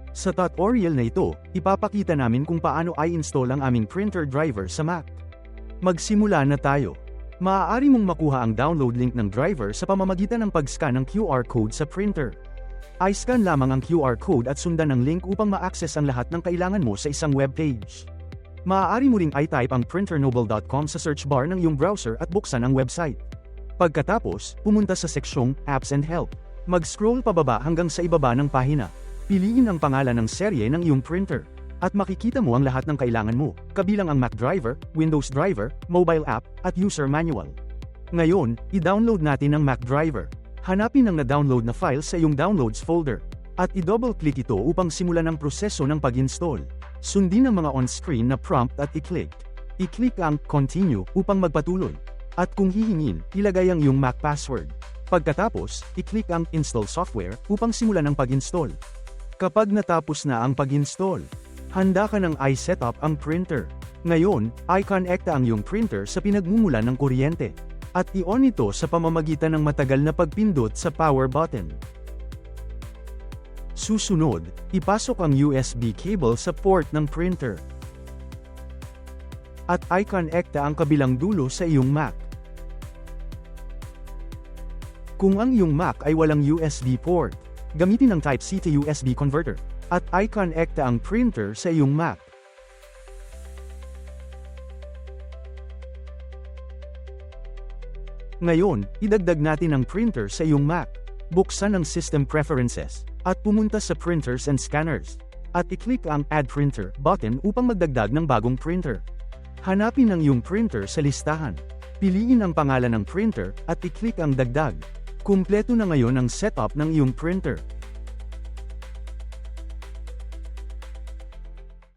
Sa tutorial na ito, ipapakita namin kung paano i-install ang aming printer driver sa Mac. Magsimula na tayo. Maaari mong makuha ang download link ng driver sa pamamagitan ng pag-scan ng QR code sa printer. I-scan lamang ang QR code at sundan ang link upang ma-access ang lahat ng kailangan mo sa isang web page. Maaari mo ring i-type ang printernoble.com sa search bar ng iyong browser at buksan ang website. Pagkatapos, pumunta sa seksyong Apps and Help. Mag-scroll pababa hanggang sa ibaba ng pahina. Piliin ang pangalan ng serye ng iyong printer. At makikita mo ang lahat ng kailangan mo, kabilang ang Mac driver, Windows driver, mobile app, at user manual. Ngayon, i-download natin ang Mac driver. Hanapin ang na-download na file sa iyong Downloads folder. At i-double-click ito upang simulan ang proseso ng pag-install. Sundin ang mga on-screen na prompt at i-click. I-click ang Continue upang magpatuloy. At kung hihingin, ilagay ang iyong Mac password. Pagkatapos, i-click ang Install Software upang simulan ang pag-install. Kapag natapos na ang pag-install, handa ka ng i-setup ang printer. Ngayon, i-connecta ang iyong printer sa pinagmumulan ng kuryente. At i-on ito sa pamamagitan ng matagal na pagpindot sa power button. Susunod, ipasok ang USB cable sa port ng printer. At i-connecta ang kabilang dulo sa iyong Mac. Kung ang iyong Mac ay walang USB port, gamitin ang Type-C to USB converter. At i-connecta ang printer sa iyong Mac. Ngayon, idagdag natin ang printer sa iyong Mac. Buksan ang System Preferences, at pumunta sa Printers and Scanners. At i-click ang Add Printer button upang magdagdag ng bagong printer. Hanapin ang iyong printer sa listahan. Piliin ang pangalan ng printer, at i-click ang Dagdag. Kumpleto na ngayon ang setup ng iyong printer.